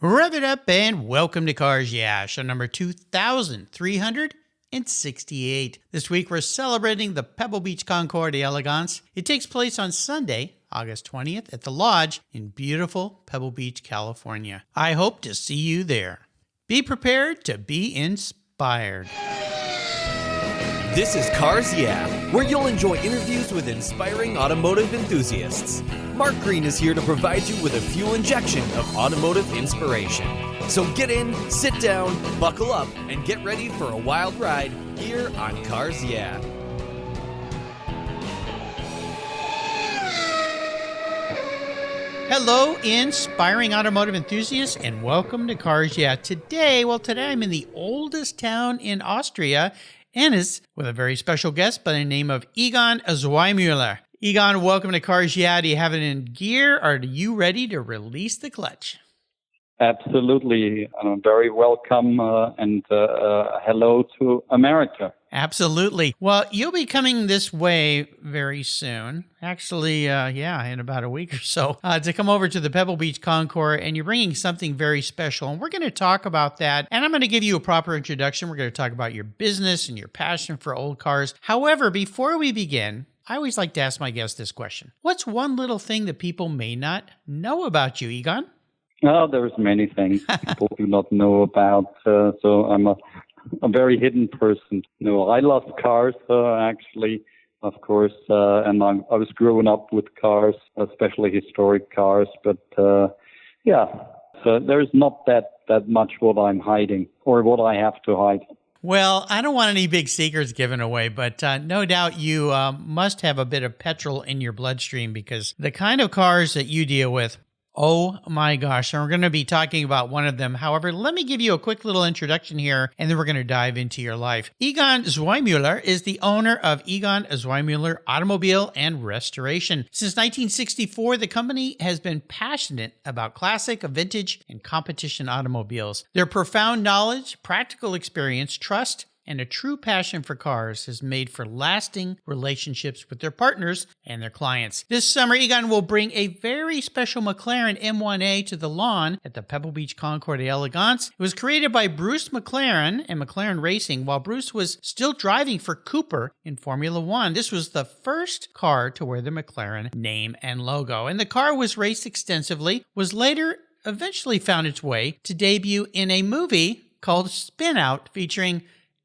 Rev it up and welcome to Cars Yeah, show number 2368. This week we're celebrating the Pebble Beach Concours d'Elegance. It takes place on Sunday, August 20th at the Lodge in beautiful Pebble Beach, California. I hope to see you there. Be prepared to be inspired. This is Cars Yeah, where you'll enjoy interviews with inspiring automotive enthusiasts. Mark Green is here to provide you with a fuel injection of automotive inspiration. So get in, sit down, buckle up, and get ready for a wild ride here on Cars Yeah. Hello, inspiring automotive enthusiasts, and welcome to Cars Yeah. Today I'm in the oldest town in Austria, and it's with a very special guest by the name of Egon Zweimüller. Egon, welcome to Cars Yeah. Do you have it in gear, or are you ready to release the clutch? Absolutely. Very welcome and hello to America. Absolutely. Well, you'll be coming this way very soon. Actually, in about a week or so, to come over to the Pebble Beach Concours, and you're bringing something very special. And we're going to talk about that. And I'm going to give you a proper introduction. We're going to talk about your business and your passion for old cars. However, before we begin, I always like to ask my guests this question. What's one little thing that people may not know about you, Egon? Oh, there's many things people do not know about. So I'm a very hidden person. I love cars, actually, of course, and I was growing up with cars, especially historic cars. But so there's not that much what I'm hiding or what I have to hide. Well, I don't want any big secrets given away, but no doubt you must have a bit of petrol in your bloodstream, because the kind of cars that you deal with, oh my gosh, and we're going to be talking about one of them. However, let me give you a quick little introduction here, and then we're going to dive into your life. Egon Zweimüller is the owner of Egon Zweimüller Automobile and Restauration. Since 1964, the company has been passionate about classic, vintage, and competition automobiles. Their profound knowledge, practical experience, trust, and a true passion for cars has made for lasting relationships with their partners and their clients. This summer, Egon will bring a very special McLaren M1A to the lawn at the Pebble Beach Concours d'Elegance. It was created by Bruce McLaren and McLaren Racing while Bruce was still driving for Cooper in Formula One. This was the first car to wear the McLaren name and logo, and the car was raced extensively, was later eventually found its way to debut in a movie called Spin Out featuring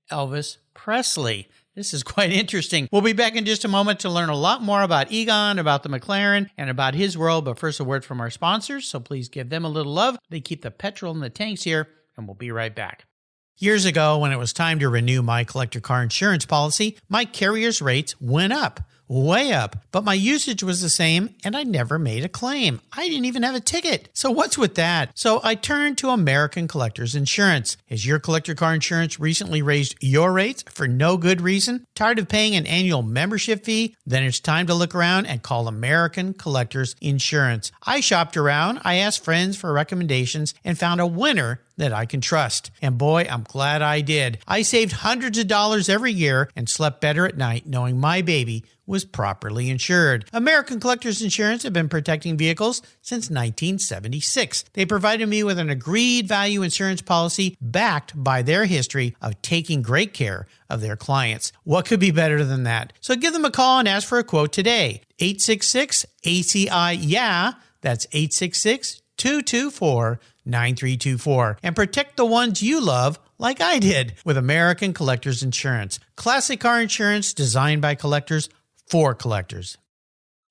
Elvis Presley. This is quite interesting. We'll be back in just a moment to learn a lot more about Egon, about the McLaren, and about his world. But first, a word from our sponsors, so please give them a little love. They keep the petrol in the tanks here, and we'll be right back. Years ago, when it was time to renew my collector car insurance policy, my carrier's rates went up. Way up, but my usage was the same and I never made a claim. I didn't even have a ticket. So what's with that? So I turned to American Collectors Insurance. Has your collector car insurance recently raised your rates for no good reason? Tired of paying an annual membership fee? Then it's time to look around and call American Collectors Insurance. I shopped around, I asked friends for recommendations, and found a winner that I can trust. And boy, I'm glad I did. I saved hundreds of dollars every year and slept better at night knowing my baby was properly insured. American Collectors Insurance have been protecting vehicles since 1976. They provided me with an agreed value insurance policy backed by their history of taking great care of their clients. What could be better than that? So give them a call and ask for a quote today. 866-ACI-YEAH. That's 866-224-9324. And protect the ones you love like I did with American Collectors Insurance. Classic car insurance designed by collectors for collectors.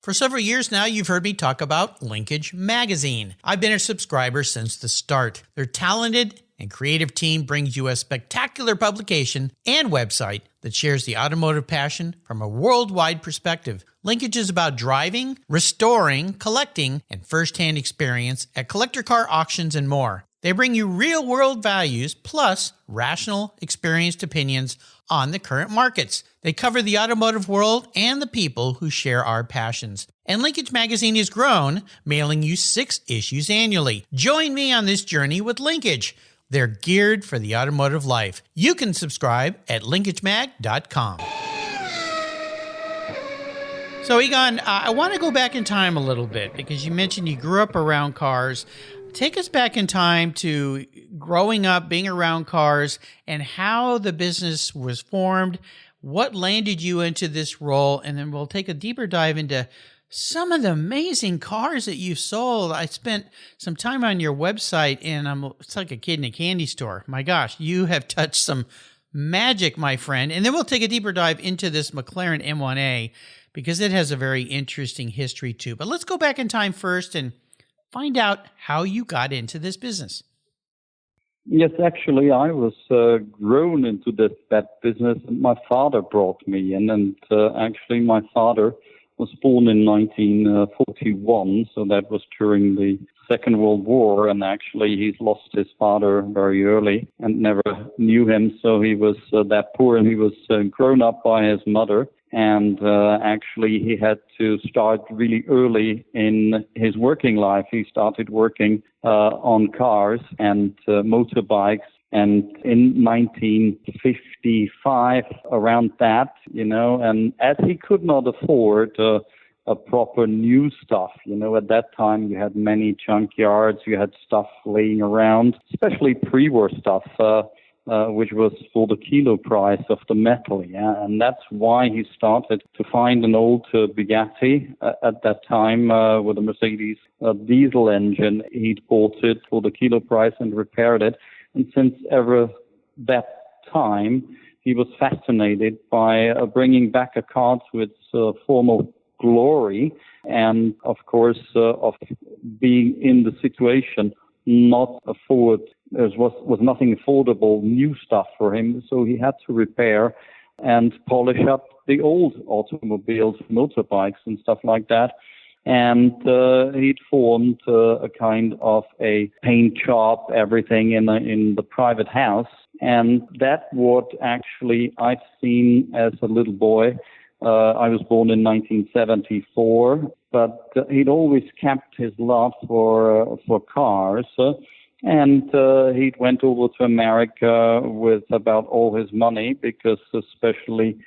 For several years now, you've heard me talk about Linkage Magazine. I've been a subscriber since the start. Their talented and creative team brings you a spectacular publication and website that shares the automotive passion from a worldwide perspective. Linkage is about driving, restoring, collecting, and first-hand experience at collector car auctions and more. They bring you real-world values plus rational, experienced opinions on the current markets. They cover the automotive world and the people who share our passions. And Linkage Magazine has grown, mailing you 6 issues annually. Join me on this journey with Linkage. They're geared for the automotive life. You can subscribe at linkagemag.com. So Egon, I want to go back in time a little bit because you mentioned you grew up around cars. Take us back in time to growing up, being around cars, and how the business was formed. What landed you into this role? And then we'll take a deeper dive into some of the amazing cars that you've sold. I spent some time on your website, and it's like a kid in a candy store. My gosh, you have touched some magic, my friend. And then we'll take a deeper dive into this McLaren M1A because it has a very interesting history too. But let's go back in time first and find out how you got into this business. Yes, actually, I was grown into that business. My father brought me in, and actually, my father was born in 1941, so that was during the Second World War, and actually, he's lost his father very early and never knew him, so he was that poor, and he was grown up by his mother. And actually, he had to start really early in his working life. He started working on cars and motorbikes. And in 1955, around that, and as he could not afford a proper new stuff, at that time you had many junkyards, you had stuff laying around, especially pre-war stuff, which was for the kilo price of the metal, and that's why he started to find an old Bugatti at that time with a Mercedes diesel engine. He'd bought it for the kilo price and repaired it, and since ever that time, he was fascinated by bringing back a car to its former glory, and of course, of being in the situation not afford. There was nothing affordable new stuff for him, so he had to repair and polish up the old automobiles, motorbikes and stuff like that. And he'd formed a kind of a paint shop, everything in the private house. And that what actually I've seen as a little boy. I was born in 1974, but he'd always kept his love for cars. And he went over to America with about all his money because especially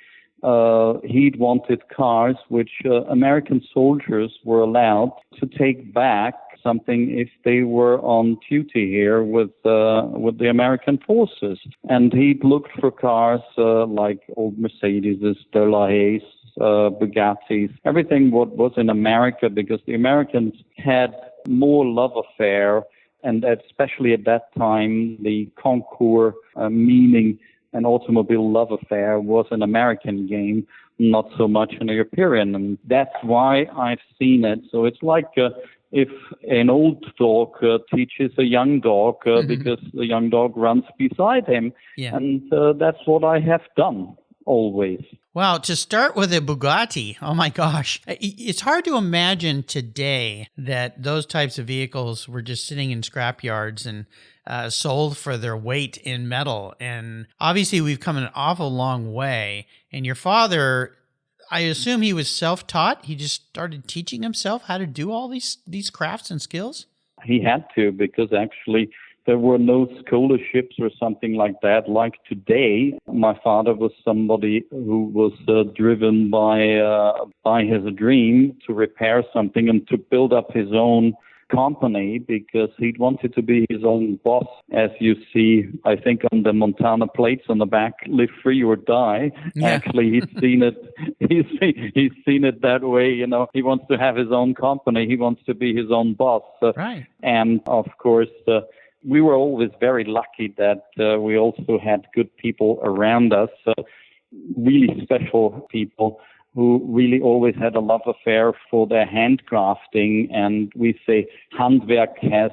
he'd wanted cars which American soldiers were allowed to take back something if they were on duty here with the American forces. And he'd looked for cars like old Mercedes, Delahaye's, Bugattis, everything what was in America because the Americans had more love affair. And especially at that time, the concours, meaning an automobile love affair, was an American game, not so much an European. And that's why I've seen it. So it's like if an old dog teaches a young dog because the young dog runs beside him. Yeah. And that's what I have done always. Wow, to start with a Bugatti, oh my gosh. It's hard to imagine today that those types of vehicles were just sitting in scrapyards and sold for their weight in metal. And obviously we've come an awful long way. And your father, I assume he was self-taught? He just started teaching himself how to do all these crafts and skills? He had to because actually there were no scholarships or something like that. Like today, my father was somebody who was driven by his dream to repair something and to build up his own company because he wanted to be his own boss. As you see, I think on the Montana plates on the back, live free or die. Yeah. Actually, he's seen it. He's seen it that way. He wants to have his own company. He wants to be his own boss. Right. And of course, we were always very lucky that we also had good people around us, really special people who really always had a love affair for their handcrafting. And we say Handwerk has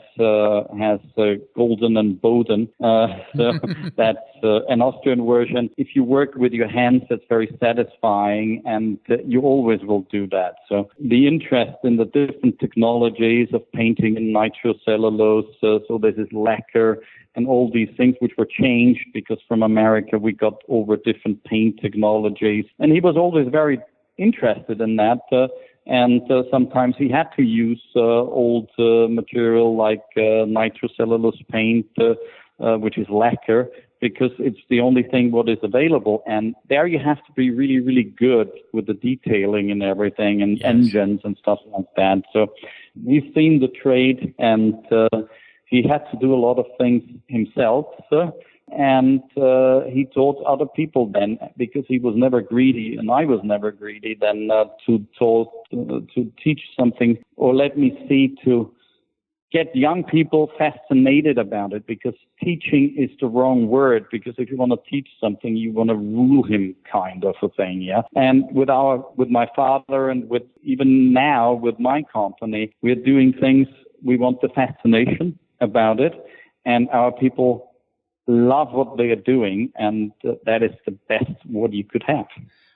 golden and Boden. So that's an Austrian version. If you work with your hands, that's very satisfying, and you always will do that. So the interest in the different technologies of painting in nitrocellulose, so this is lacquer, and all these things which were changed because from America we got over different paint technologies. And he was always very interested in that. And sometimes he had to use old material like nitrocellulose paint, which is lacquer, because it's the only thing what is available. And there you have to be really, really good with the detailing and everything and engines and stuff like that. So we've seen the trade, and he had to do a lot of things himself. And he taught other people then, because he was never greedy and I was never greedy, then to teach something, or let me see, to get young people fascinated about it, because teaching is the wrong word, because if you want to teach something, you want to rule him, kind of a thing, yeah. And with my father, and with even now with my company, we're doing things, we want the fascination about it, and our people love what they are doing, and that is the best what you could have.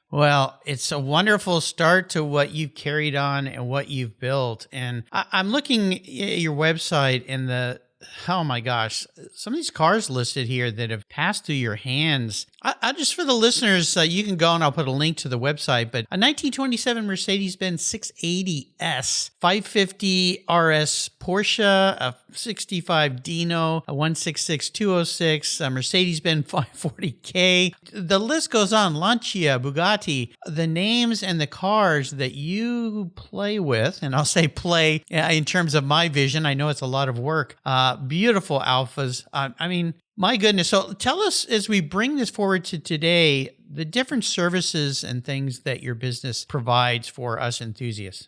Well, it's a wonderful start to what you've carried on and what you've built. And I'm looking at your website, and oh my gosh, some of these cars listed here that have passed through your hands. I just, for the listeners, you can go and I'll put a link to the website, but a 1927 Mercedes-Benz 680S, 550 RS Porsche, a 65 Dino, a 166206, a Mercedes-Benz 540K. The list goes on. Lancia, Bugatti, the names and the cars that you play with, and I'll say play in terms of my vision. I know it's a lot of work. Beautiful Alphas. I mean, my goodness. So tell us, as we bring this forward to today, the different services and things that your business provides for us enthusiasts.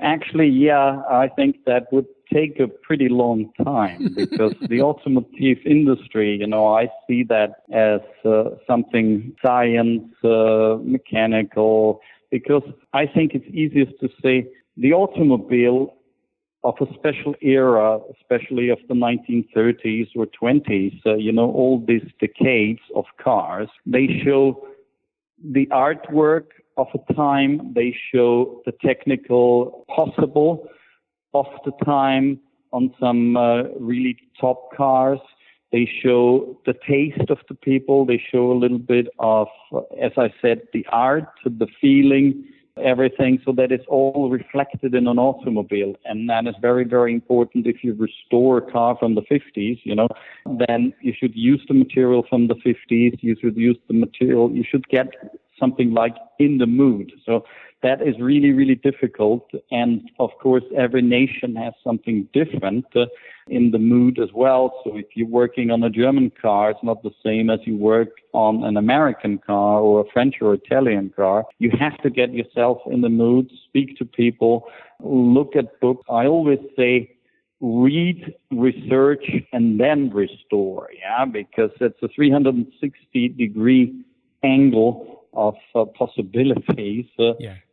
Actually, yeah, I think that would take a pretty long time, because the automotive industry, I see that as something science, mechanical, because I think it's easiest to say the automobile of a special era, especially of the 1930s or 20s, all these decades of cars, they show the artwork of a time, they show the technical possible of the time on some really top cars. They show the taste of the people. They show a little bit of, as I said, the art, the feeling, everything, so that it's all reflected in an automobile. And that is very, very important. If you restore a car from the 50s, then you should use the material from the 50s. You should use the material. You should get something like in the mood. So that is really, really difficult. And of course, every nation has something different in the mood as well. So if you're working on a German car, it's not the same as you work on an American car or a French or Italian car. You have to get yourself in the mood, speak to people, look at books. I always say, read, research, and then restore, because it's a 360-degree angle of possibilities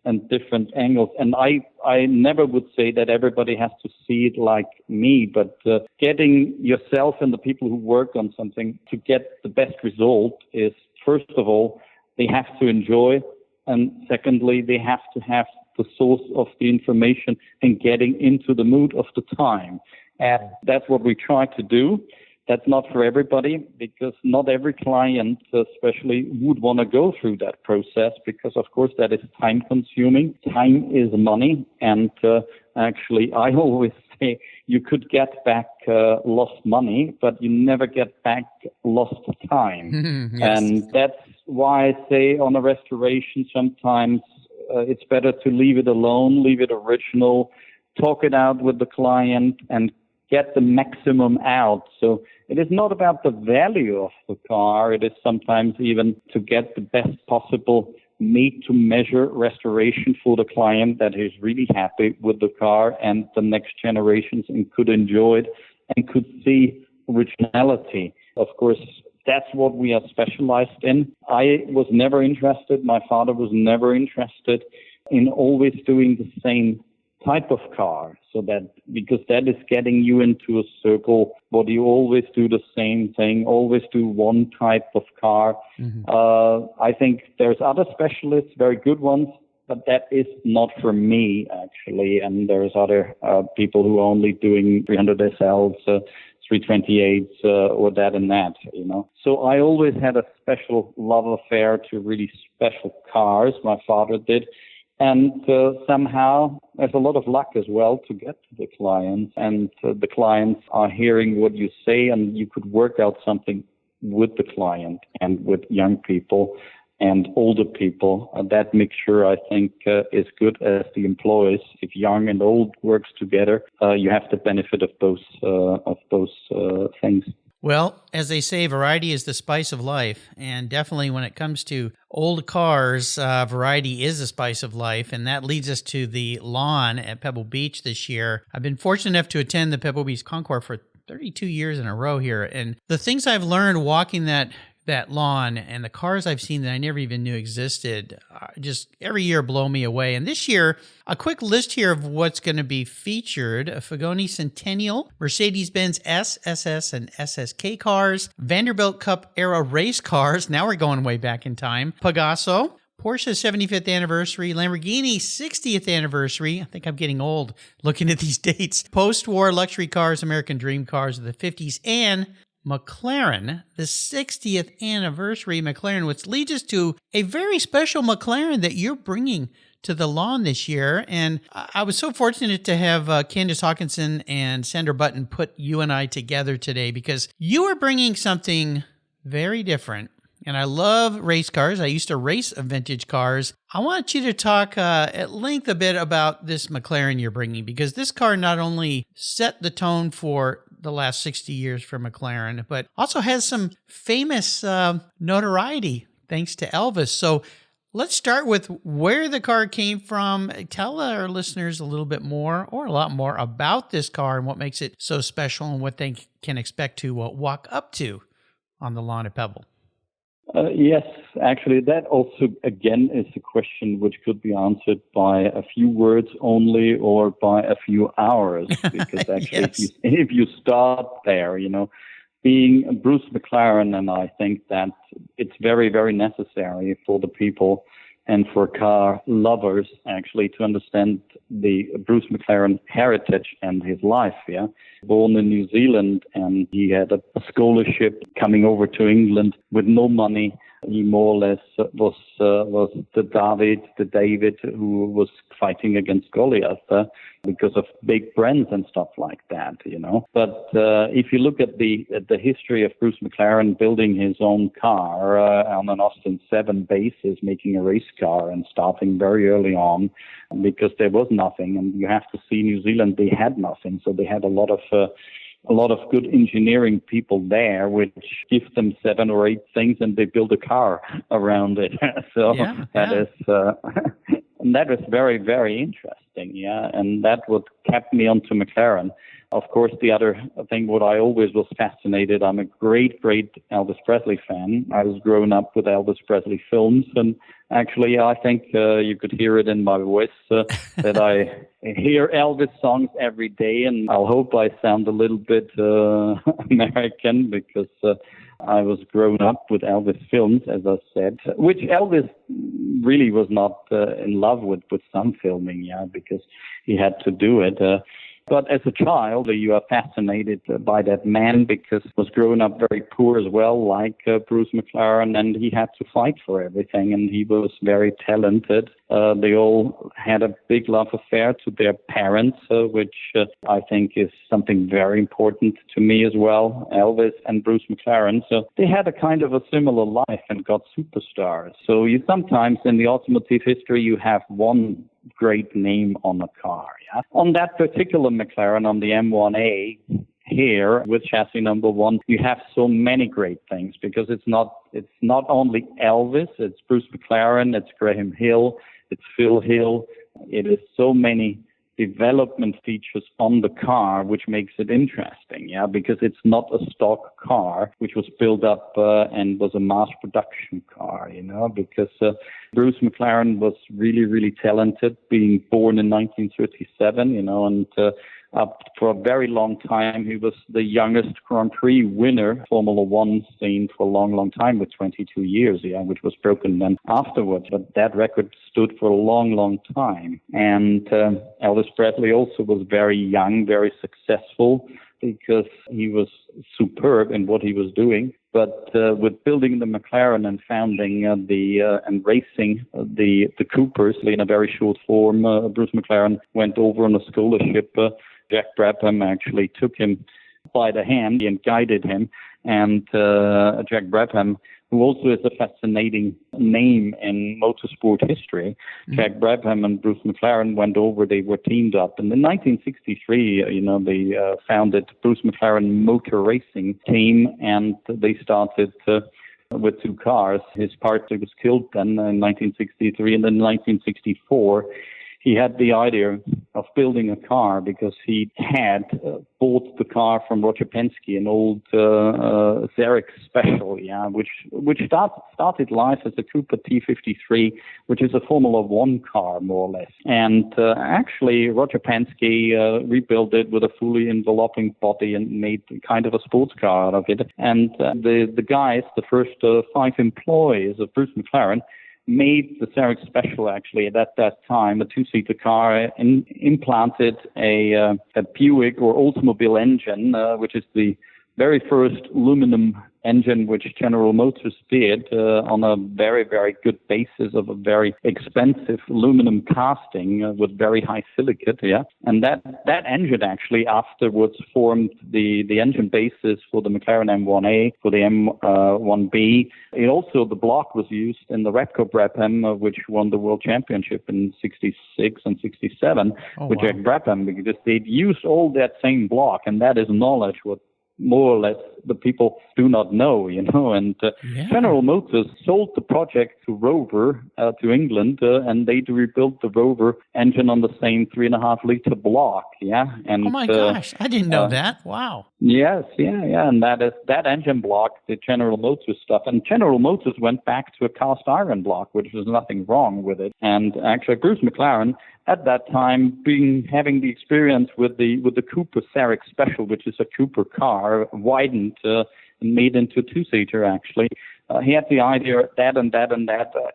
and different angles. And I never would say that everybody has to see it like me, but getting yourself and the people who work on something to get the best result is, first of all, they have to enjoy, and secondly, they have to have the source of the information and getting into the mood of the time. And that's what we try to do. That's not for everybody, because not every client especially would want to go through that process, because of course that is time consuming. Time is money. And actually I always say you could get back lost money, but you never get back lost time. Yes. And that's why I say on a restoration sometimes it's better to leave it alone, leave it original, talk it out with the client and get the maximum out. So it is not about the value of the car. It is sometimes even to get the best possible made-to-measure restoration for the client that is really happy with the car and the next generations and could enjoy it and could see originality. Of course, that's what we are specialized in. I was never interested, my father was never interested in always doing the same type of car, so that, because that is getting you into a circle, but you always do the same thing, always do one type of car. I think there's other specialists, very good ones, but that is not for me actually. And there's other people who are only doing 300 SLs, 328s, or that and that, So I always had a special love affair to really special cars. My father did. And somehow there's a lot of luck as well to get to the clients, and the clients are hearing what you say, and you could work out something with the client and with young people and older people. That mixture, I think, is good as the employees. If young and old works together, you have the benefit of those things. Well, as they say, variety is the spice of life. And definitely when it comes to old cars, variety is the spice of life. And that leads us to the lawn at Pebble Beach this year. I've been fortunate enough to attend the Pebble Beach Concours for 32 years in a row here. And the things I've learned walking that lawn and the cars I've seen that I never even knew existed, just every year blow me away. And this year, a quick list here of what's going to be featured: a Fagoni Centennial, Mercedes-Benz S, SS, and SSK cars, Vanderbilt Cup era race cars. Now we're going way back in time. Pegaso, Porsche 75th anniversary, Lamborghini 60th anniversary. I think I'm getting old looking at these dates. Post-war luxury cars, American dream cars of the 50s, and McLaren, the 60th anniversary McLaren, which leads us to a very special McLaren that you're bringing to the lawn this year. And I was so fortunate to have Candace Hawkinson and Sandra Button put you and I together today, because you are bringing something very different. And I love race cars. I used to race vintage cars. I want you to talk at length a bit about this McLaren you're bringing, because this car not only set the tone for the last 60 years for McLaren, but also has some famous notoriety thanks to Elvis. So let's start with where the car came from. Tell our listeners a little bit more, or a lot more, about this car and what makes it so special and what they can expect to walk up to on the lawn at Pebble. Yes, actually, that also, again, is a question which could be answered by a few words only or by a few hours. Because actually, Yes. if you start there, being Bruce McLaren, and I think that it's very, very necessary for the people and for car lovers, actually, to understand the Bruce McLaren heritage and his life, yeah. Born in New Zealand, and he had a scholarship coming over to England with no money. He more or less was the David who was fighting against Goliath because of big brands and stuff like that, But if you look at the history of Bruce McLaren building his own car on an Austin 7 basis, making a race car and starting very early on, because there was nothing, and you have to see New Zealand, they had nothing, so they had a lot of good engineering people there, which give them 7 or 8 things, and they build a car around it. That is very, very interesting, yeah. And that what kept me onto McLaren. Of course, the other thing, what I always was fascinated, I'm a great Elvis Presley fan. I was growing up with Elvis Presley films, and actually, I think you could hear it in my voice that I hear Elvis songs every day, and I'll hope I sound a little bit American, because I was grown up with Elvis films, as I said, which Elvis really was not in love with some filming, yeah, because he had to do it. But as a child, you are fascinated by that man, because he was growing up very poor as well, like Bruce McLaren, and he had to fight for everything, and he was very talented. They all had a big love affair to their parents, which I think is something very important to me as well, Elvis and Bruce McLaren. So they had a kind of a similar life and got superstars. So you sometimes in the automotive history, you have one great name on a car. Yeah? On that particular McLaren, on the M1A here with chassis number 1, you have so many great things, because it's not only Elvis, it's Bruce McLaren, it's Graham Hill, it's Phil Hill. It is so many development features on the car, which makes it interesting, yeah, because it's not a stock car, which was built up and was a mass production car, because Bruce McLaren was really, really talented, being born in 1937, and up for a very long time, he was the youngest Grand Prix winner, Formula One scene for a long, long time with 22 years, yeah, which was broken then afterwards. But that record stood for a long, long time. And Elvis Presley also was very young, very successful, because he was superb in what he was doing. But with building the McLaren and founding and racing the Coopers in a very short form, Bruce McLaren went over on a scholarship. Jack Brabham actually took him by the hand and guided him. And Jack Brabham, who also is a fascinating name in motorsport history. Jack Brabham and Bruce McLaren went over, they were teamed up. And in 1963, they founded Bruce McLaren Motor Racing Team, and they started with 2 cars. His partner was killed then in 1963, and then in 1964, he had the idea of building a car because he had bought the car from Roger Penske, an old Xerox Special, which started life as a Cooper T53, which is a Formula One car, more or less. And actually, Roger Penske rebuilt it with a fully enveloping body and made kind of a sports car out of it. And the guys, the first 5 employees of Bruce McLaren, made the Xerox Special actually at that time, a 2-seater car, and implanted a Buick or Oldsmobile engine, which is the very first aluminum engine which General Motors did on a very, very good basis of a very expensive aluminum casting with very high silicate, And that engine actually afterwards formed the engine basis for the McLaren M1A, for the M1B. It also, the block was used in the Repco Brabham, which won the World Championship in 66 and 67 with Jack Brabham, because they'd used all that same block, and that is knowledge what more or less the people do not know, and General Motors sold the project to Rover, to England, and they rebuilt the Rover engine on the same 3.5-liter block, And oh my gosh, I didn't know that. Wow. Yes, and that engine block, the General Motors stuff, and General Motors went back to a cast iron block, which was nothing wrong with it. And actually, Bruce McLaren, at that time, having the experience with the Cooper Xerox Special, which is a Cooper car, widened and made into a 2-seater actually. He had the idea that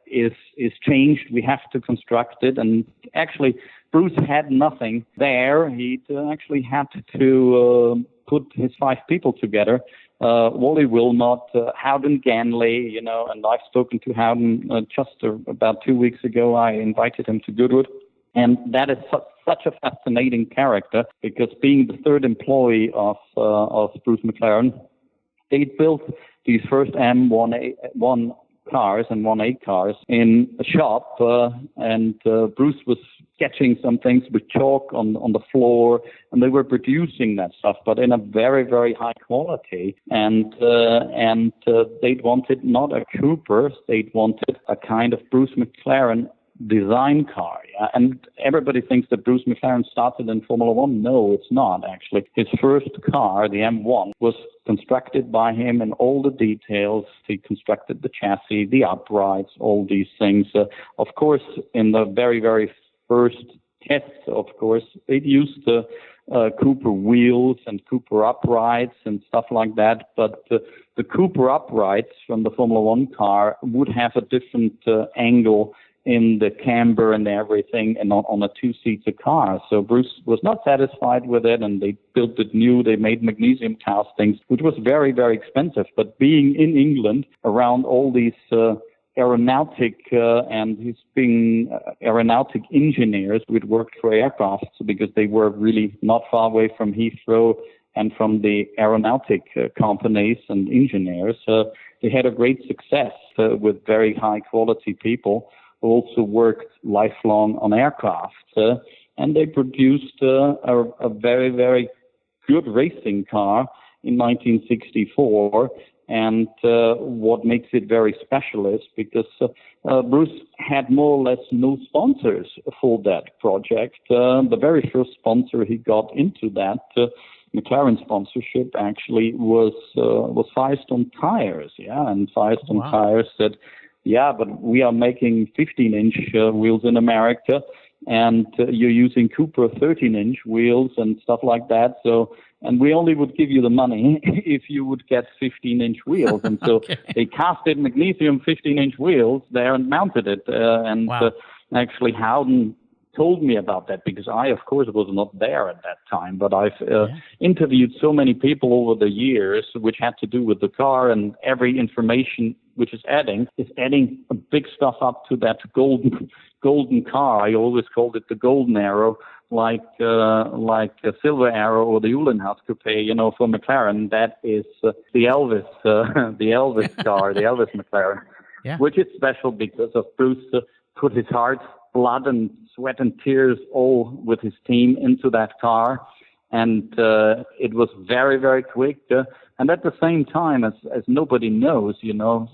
is changed. We have to construct it, and actually, Bruce had nothing there. He actually had to put his 5 people together. Wally Wilmot, Howden Ganley, and I've spoken to Howden just about 2 weeks ago. I invited him to Goodwood. And that is such a fascinating character, because being the 3rd employee of Bruce McLaren, they built these first M1A cars and 1A cars in a shop, and Bruce was sketching some things with chalk on the floor, and they were producing that stuff, but in a very, very high quality. And they'd wanted not a Cooper, they'd wanted a kind of Bruce McLaren design car, and everybody thinks that Bruce McLaren started in Formula One. No, it's not actually. His first car, the M1, was constructed by him in all the details. He constructed the chassis, the uprights, all these things. Of course, in the very, very first tests, of course, they'd used Cooper wheels and Cooper uprights and stuff like that, but the Cooper uprights from the Formula One car would have a different angle in the camber and everything, and on a 2-seater car. So Bruce was not satisfied with it, and they built it new. They made magnesium castings, which was very, very expensive. But being in England around all these aeronautic engineers who had worked for aircraft, because they were really not far away from Heathrow and from the aeronautic companies and engineers, they had a great success with very high quality people who also worked lifelong on aircraft, and they produced a very, very good racing car in 1964. And what makes it very special is because Bruce had more or less no sponsors for that project. The very first sponsor he got into that McLaren sponsorship actually was Firestone Tires, and Firestone Tires said, but we are making 15-inch wheels in America, and you're using Cooper 13-inch wheels and stuff like that. So, and we only would give you the money if you would get 15-inch wheels. And so they casted magnesium 15-inch wheels there and mounted it. Actually, Howden told me about that, because I, of course, was not there at that time, but I've interviewed so many people over the years which had to do with the car, and every information which is adding a big stuff up to that golden car. I always called it the golden arrow like a Silver Arrow or the Uhlenhaus Coupe, for McLaren, that is the Elvis car, the Elvis McLaren, Yeah. which is special because of Bruce put his heart, blood, and sweat and tears all with his team into that car, and it was very, very quick. And at the same time, as nobody knows,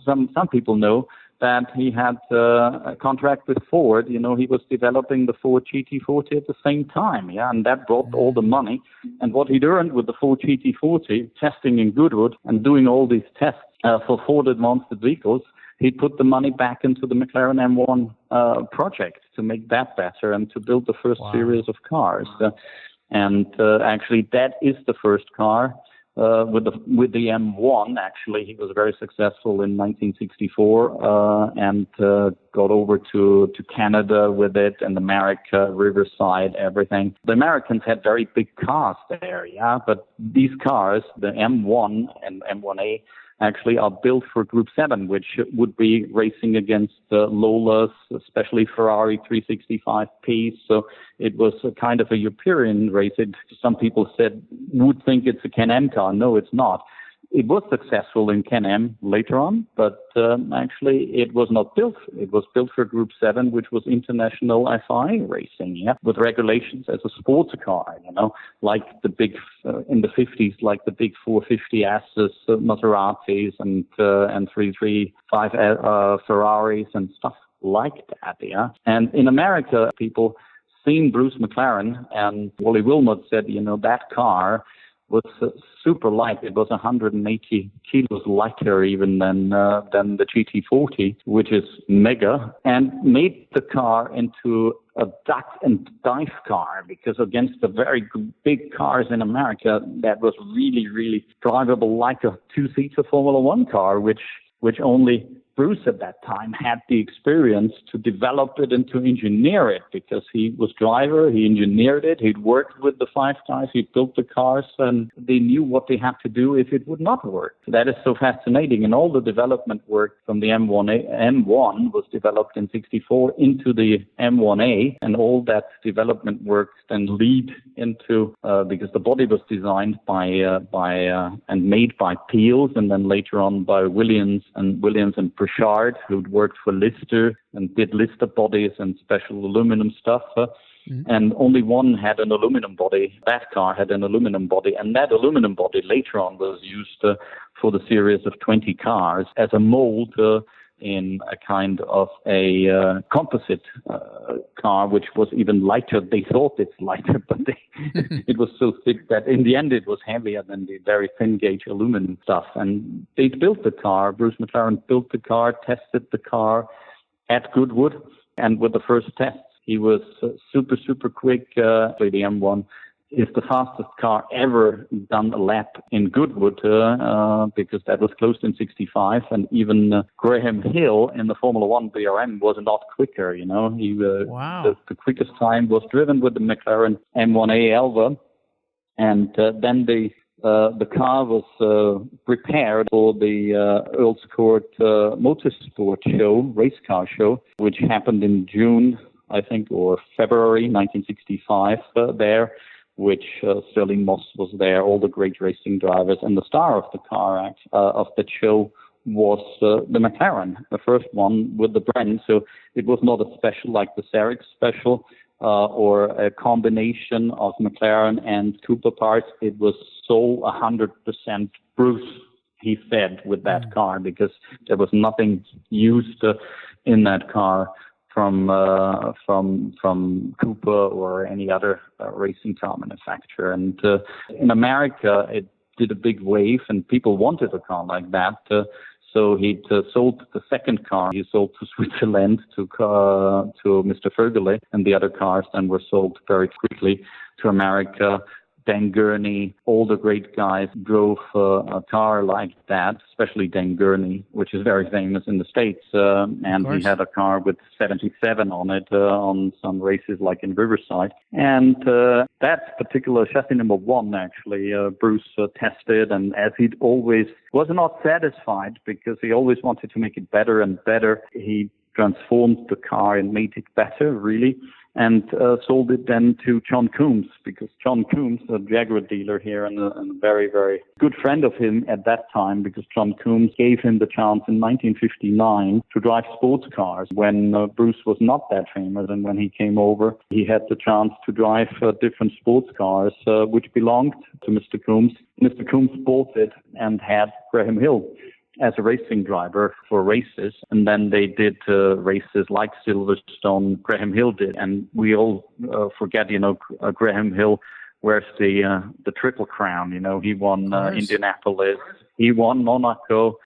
some people know that he had a contract with Ford. He was developing the Ford GT40 at the same time, and that brought all the money. And what he'd earned with the Ford GT40, testing in Goodwood and doing all these tests for Ford Advanced Vehicles, he put the money back into the McLaren M1 project to make that better and to build the first series of cars. And actually, that is the first car. With the M1, actually, he was very successful in 1964 and got over to Canada with it, and America, Riverside, everything. The Americans had very big cars there, but these cars, the M1 and M1A, actually are built for Group 7, which would be racing against Lolas, especially Ferrari 365P. So it was a kind of a European race. Some people would think it's a Can-Am car. No, it's not. It was successful in Can-Am later on, but actually it was not built. It was built for Group 7, which was international FI racing, with regulations as a sports car, like the big, in the 50s, like the big 450S's, Maseratis, and 335 Ferraris and stuff like that, And in America, people seen Bruce McLaren, and Wally Wilmot said, that car was super light. It was 180 kilos lighter even than the GT40, which is mega, and made the car into a duck and dive car, because against the very big cars in America, that was really, really drivable like a two-seater Formula One car, which only Bruce at that time had the experience to develop it and to engineer it, because he was driver, he engineered it, he'd worked with the five guys, he built the cars, and they knew what they had to do if it would not work. That is so fascinating. And all the development work from the M1 was developed in 64 into the M1A, and all that development work then lead into, because the body was designed by and made by Peels, and then later on by Williams and Pritchard, who'd worked for Lister and did Lister bodies and special aluminum stuff. And only one had an aluminum body. That car had an aluminum body, and that aluminum body later on was used for the series of 20 cars as a mold in a kind of a composite car, which was even lighter. They thought it's lighter, but it was so thick that in the end it was heavier than the very thin gauge aluminum stuff. And they built the car. Bruce McLaren built the car, tested the car at Goodwood, and with the first tests, he was super, super quick. The M1 is the fastest car ever done a lap in Goodwood, because that was closed in 65, and even Graham Hill in the Formula One BRM was not quicker, the quickest time was driven with the McLaren M1A Elva, and then the car was prepared for the Earl's Court Motorsport show, race car show, which happened in June, I think, or February 1965 there, which Sterling Moss was there, all the great racing drivers, and the star of the car of the show was the McLaren, the first one with the brand. So it was not a special like the Cerix special or a combination of McLaren and Cooper parts. It was so 100% Bruce, he said, with that car, because there was nothing used in that car from Cooper or any other racing car manufacturer. And in America, it did a big wave, and people wanted a car like that. So he sold the second car. He sold to Switzerland to Mr. Fergele, and the other cars then were sold very quickly to America. Dan Gurney, all the great guys drove a car like that, especially Dan Gurney, which is very famous in the States. And he had a car with 77 on it on some races like in Riverside. And that particular chassis number one, actually, Bruce tested. And as he'd always was not satisfied, because he always wanted to make it better and better, he transformed the car and made it better, really. and sold it then to John Coombs, because John Coombs, a Jaguar dealer here and a very, very good friend of him at that time, because John Coombs gave him the chance in 1959 to drive sports cars when Bruce was not that famous. And when he came over, he had the chance to drive different sports cars, which belonged to Mr. Coombs. Mr. Coombs bought it and had Graham Hill as a racing driver for races. And then they did races like Silverstone, Graham Hill did. And we all forget, Graham Hill wears the Triple Crown. He won Indianapolis, he won Monaco,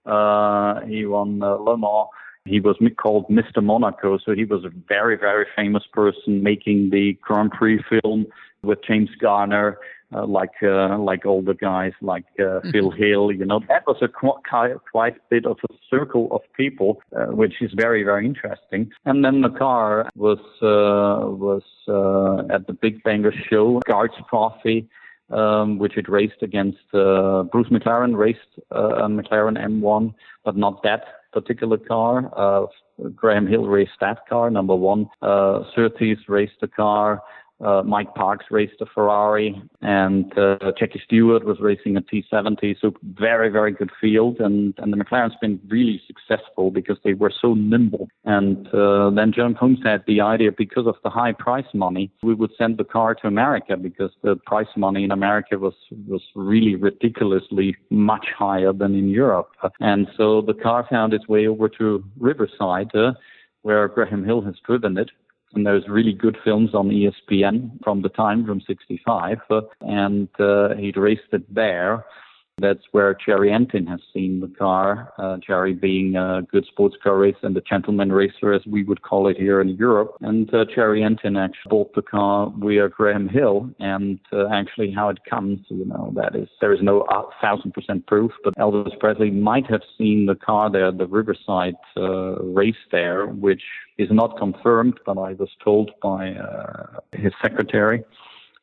he won Le Mans. He was called Mr. Monaco, so he was a very, very famous person making the Grand Prix film with James Garner, like all the guys, like Phil Hill. That was quite a bit of a circle of people, which is very, very interesting. And then the car was at the Big Bangor show, Guards Trophy, which it raced against Bruce McLaren, raced a McLaren M1, but not that particular car. Graham Hill raced that car, number one. Surtees raced the car. Mike Parks raced a Ferrari, and Jackie Stewart was racing a T70. So very, very good field. And the McLaren's been really successful because they were so nimble. And then John Coombs had the idea, because of the high price money, we would send the car to America, because the price money in America was really ridiculously much higher than in Europe. And so the car found its way over to Riverside, where Graham Hill has driven it. And there's really good films on ESPN from the time, from 65. And he'd raced it there. That's where Jerry Entin has seen the car, Jerry being a good sports car racer and a gentleman racer, as we would call it here in Europe. And Jerry Entin actually bought the car via Graham Hill. And actually how it comes, there is no 1,000% proof, but Elvis Presley might have seen the car there, the Riverside race there, which is not confirmed, but I was told by his secretary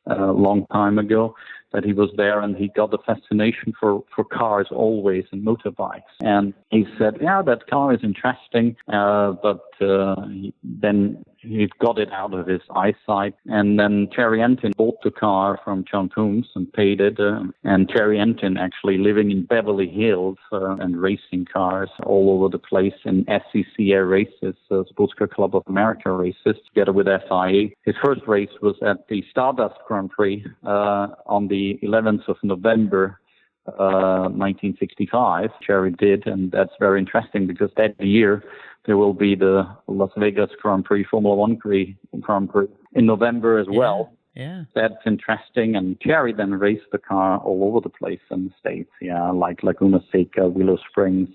a long time ago that he was there, and he got a fascination for cars always, and motorbikes. And he said, yeah, that car is interesting, but then he got it out of his eyesight. And then Jerry Entin bought the car from John Coombs and paid it. And Jerry Entin actually living in Beverly Hills and racing cars all over the place in SCCA races, Sports Car Club of America races, together with FIA. His first race was at the Stardust Grand Prix on the 11th of November, 1965. Jerry did, and that's very interesting because that year there will be the Las Vegas Grand Prix, Formula One Grand Prix in November as well. Yeah. That's interesting. And Jerry then raced the car all over the place in the States, like Laguna Seca, Willow Springs,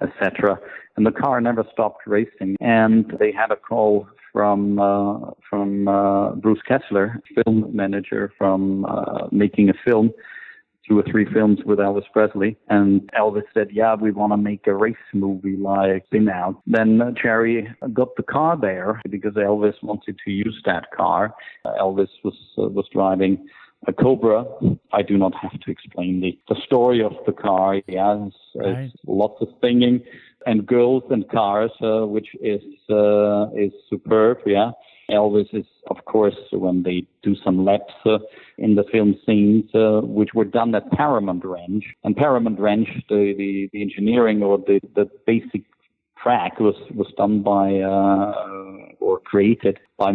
etc. And the car never stopped racing. And they had a call from Bruce Kessler, film manager, from making a film, 2 or 3 films with Elvis Presley. And Elvis said, yeah, we want to make a race movie like Spin Out. Then Jerry got the car there because Elvis wanted to use that car. Elvis was driving a Cobra. I do not have to explain the story of the car. Yeah, it's lots of singing and girls and cars, which is superb. Yeah. Elvis is, of course, when they do some laps in the film scenes, which were done at Paramount Ranch. And Paramount Ranch, the engineering or the basic track was done by or created by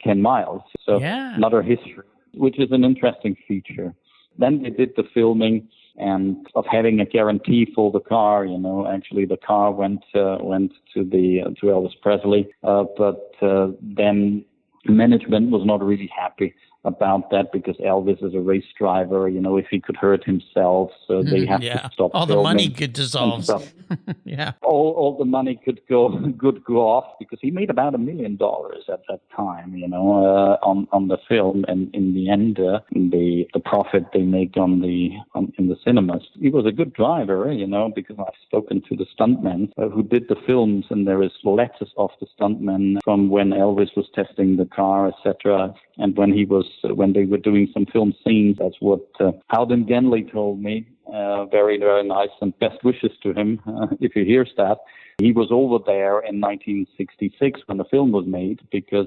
Ken Miles. So another history, which is an interesting feature. Then they did the filming and of having a guarantee for the car. Actually the car went to Elvis Presley, but then management was not really happy about that because Elvis is a race driver. If he could hurt himself, so they have to stop. All the money could dissolve. Yeah. All the money could go off because he made about $1 million at that time, on the film, and in the end, the profit they make in the cinemas. He was a good driver, because I've spoken to the stuntmen who did the films, and there is letters of the stuntmen from when Elvis was testing the car, etc. And when they were doing some film scenes. That's what Alden Genley told me. very, very nice, and best wishes to him if he hears that. He was over there in 1966 when the film was made because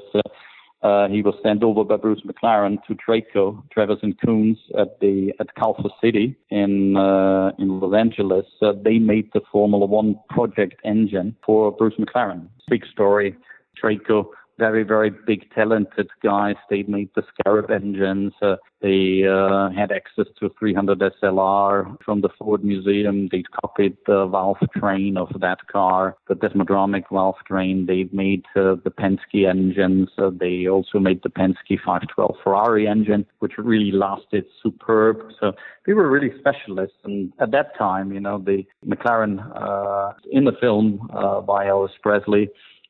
he was sent over by Bruce McLaren to Traco, Travers and Coons at Culver City in Los Angeles. They made the Formula One project engine for Bruce McLaren. Big story. Traco, very, very big, talented guys. They made the Scarab engines. They had access to 300 SLR from the Ford Museum. They copied the valve train of that car, the Desmodromic valve train. They made the Penske engines. They also made the Penske 512 Ferrari engine, which really lasted superb. So they were really specialists. And at that time, the McLaren in the film by Elvis Presley,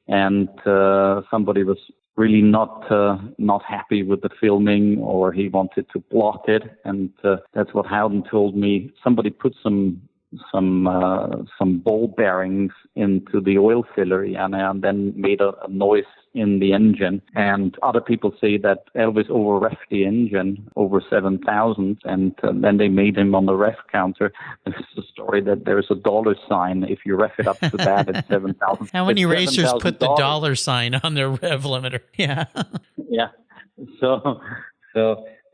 and somebody was really not happy with the filming, or he wanted to block it, and that's what Howden told me. Somebody put some ball bearings into the oil filler and then made a noise in the engine. And other people say that Elvis over-reffed the engine over 7,000, and then they made him on the ref counter. There's a story that there's a dollar sign if you ref it up to that at 7,000. How many racers put the dollar sign on their rev limiter? Yeah. Yeah. So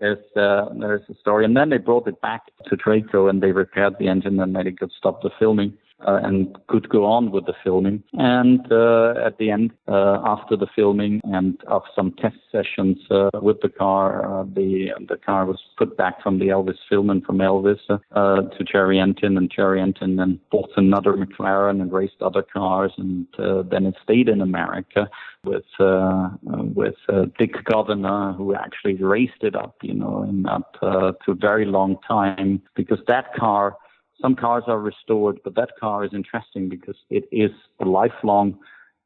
there's a story, and then they brought it back to Traco and they repaired the engine, and then they could stop the filming and could go on with the filming. And at the end, after the filming and of some test sessions with the car, the car was put back from the Elvis film and from Elvis to Jerry Entin, and Jerry Entin then bought another McLaren and raced other cars, and then it stayed in America with Dick Governor, who actually raced it up, to a very long time, because that car, some cars are restored, but that car is interesting because it is a lifelong.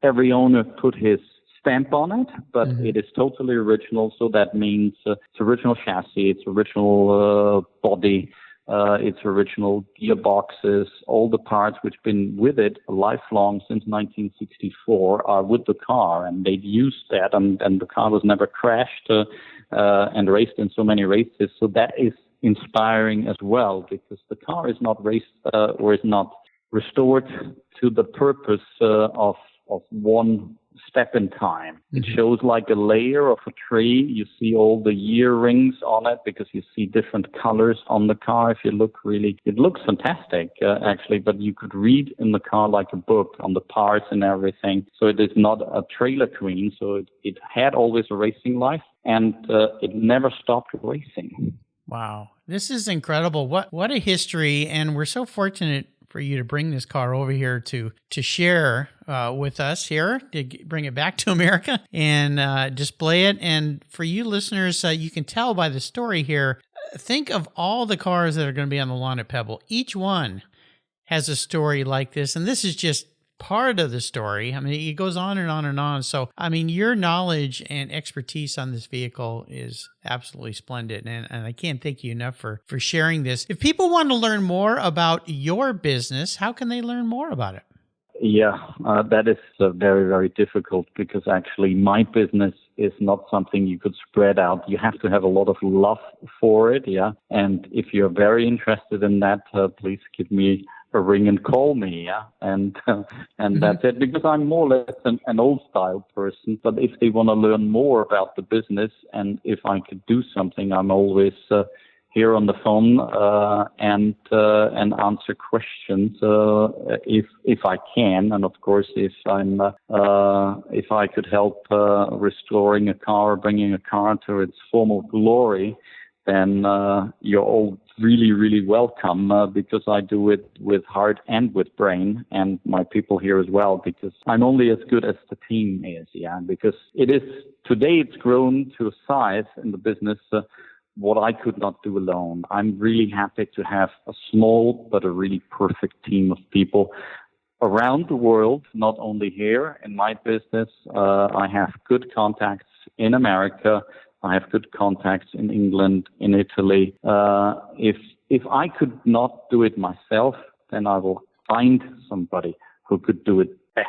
Every owner put his stamp on it, but it is totally original. So that means it's original chassis, it's original body, its original gearboxes, all the parts which have been with it lifelong since 1964 are with the car, and they've used that, and the car was never crashed and raced in so many races. So that is inspiring as well, because the car is not raced or is not restored to the purpose of one step in time. It shows like a layer of a tree. You see all the year rings on it because you see different colors on the car. If you look it looks fantastic actually, but you could read in the car like a book on the parts and everything. So it is not a trailer queen. So it had always a racing life, and it never stopped racing. Wow. This is incredible. What a history. And we're so fortunate for you to bring this car over here to share with us here, to bring it back to America and display it. And for you listeners, you can tell by the story here, think of all the cars that are going to be on the lawn at Pebble. Each one has a story like this. And this is just part of the story. I mean, it goes on and on and on. So, I mean, your knowledge and expertise on this vehicle is absolutely splendid. And I can't thank you enough for sharing this. If people want to learn more about your business, how can they learn more about it? Yeah, that is very, very difficult, because actually my business is not something you could spread out. You have to have a lot of love for it, yeah. And if you're very interested in that, please give me a ring and call me, yeah. And that's it, because I'm more or less an old style person. But if they want to learn more about the business, and if I could do something, I'm always here on the phone and answer questions if I can, and of course if I could help restoring a car, bringing a car to its former glory, then you're all really, really welcome, because I do it with heart and with brain, and my people here as well, because I'm only as good as the team is, yeah. Because today it's grown to a size in the business what I could not do alone. I'm really happy to have a small but a really perfect team of people around the world, not only here in my business. I have good contacts in America. I have good contacts in England, in Italy. If I could not do it myself, then I will find somebody who could do it best.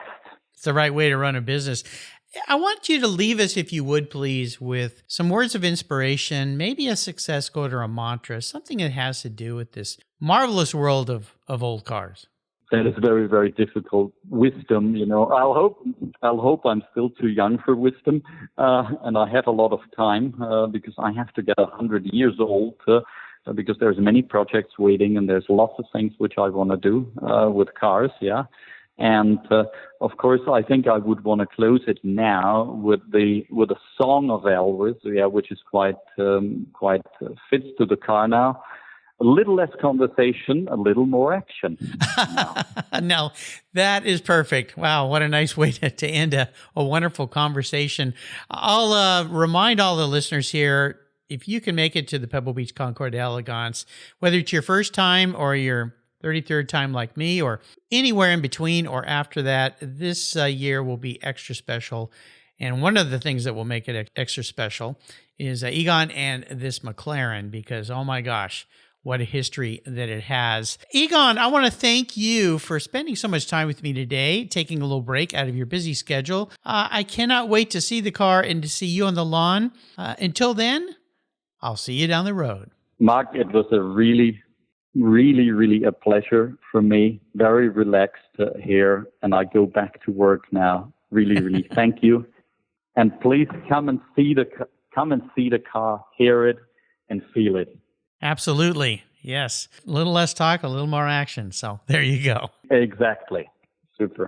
It's the right way to run a business. I want you to leave us, if you would, please, with some words of inspiration, maybe a success quote or a mantra, something that has to do with this marvelous world of old cars. That is very, very difficult. Wisdom, I'll hope I'm still too young for wisdom, and I have a lot of time because I have to get 100 years old because there's many projects waiting and there's lots of things which I want to do with cars, yeah. And of course, I think I would want to close it now with a song of Elvis, yeah, which is quite fits to the car now. A little less conversation, a little more action. No, that is perfect. Wow, what a nice way to end a wonderful conversation. I'll remind all the listeners here, if you can make it to the Pebble Beach Concours d'Elegance, whether it's your first time or your 33rd time like me, or anywhere in between or after that, this year will be extra special. And one of the things that will make it extra special is Egon and this McLaren, because, oh my gosh, what a history that it has. Egon, I want to thank you for spending so much time with me today, taking a little break out of your busy schedule. I cannot wait to see the car and to see you on the lawn. Until then, I'll see you down the road. Mark, it was a really a pleasure for me. Very relaxed here, and I go back to work now. Really thank you. And please come and see the car, hear it, and feel it. Absolutely. Yes. A little less talk, a little more action. So there you go. Exactly. Super.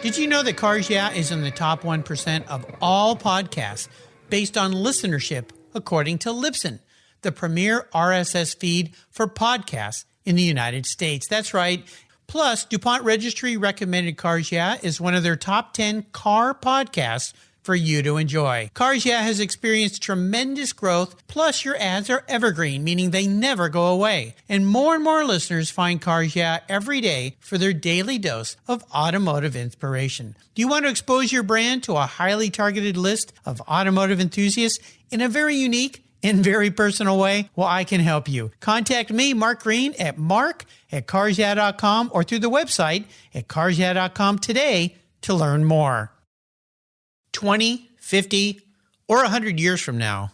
Did you know that Cars Yeah is in the top 1% of all podcasts based on listenership, according to Libsyn, the premier RSS feed for podcasts in the United States? That's right. Plus, DuPont Registry recommended Cars Yeah is one of their top 10 car podcasts for you to enjoy. Cars Yeah has experienced tremendous growth, plus your ads are evergreen, meaning they never go away. And more listeners find Cars Yeah every day for their daily dose of automotive inspiration. Do you want to expose your brand to a highly targeted list of automotive enthusiasts in a very unique and very personal way? Well, I can help you. Contact me, Mark Green, at mark@carsyeah.com or through the website at carsyeah.com today to learn more. 20, 50, or 100 years from now,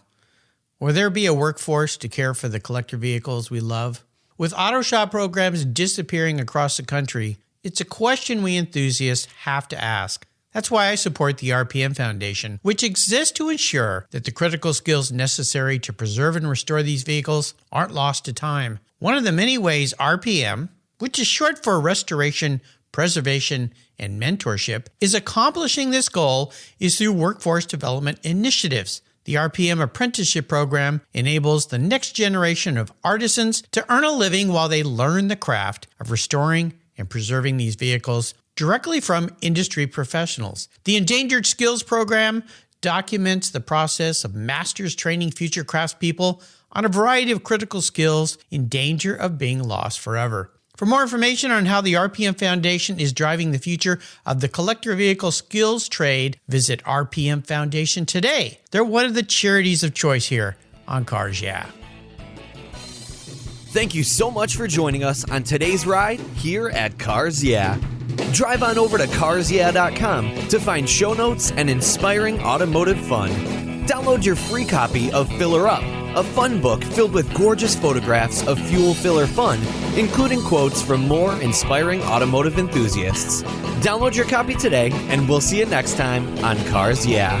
will there be a workforce to care for the collector vehicles we love? With auto shop programs disappearing across the country, it's a question we enthusiasts have to ask. That's why I support the RPM Foundation, which exists to ensure that the critical skills necessary to preserve and restore these vehicles aren't lost to time. One of the many ways RPM, which is short for Restoration, Preservation, and Mentorship, is accomplishing this goal is through workforce development initiatives. The RPM Apprenticeship Program enables the next generation of artisans to earn a living while they learn the craft of restoring and preserving these vehicles directly from industry professionals. The Endangered Skills Program documents the process of masters training future craftspeople on a variety of critical skills in danger of being lost forever. For more information on how the RPM Foundation is driving the future of the collector vehicle skills trade, visit RPM Foundation today. They're one of the charities of choice here on Cars Yeah. Thank you so much for joining us on today's ride here at Cars Yeah. Drive on over to carsyeah.com to find show notes and inspiring automotive fun. Download your free copy of Filler Up, a fun book filled with gorgeous photographs of fuel filler fun, including quotes from more inspiring automotive enthusiasts. Download your copy today, and we'll see you next time on Cars Yeah.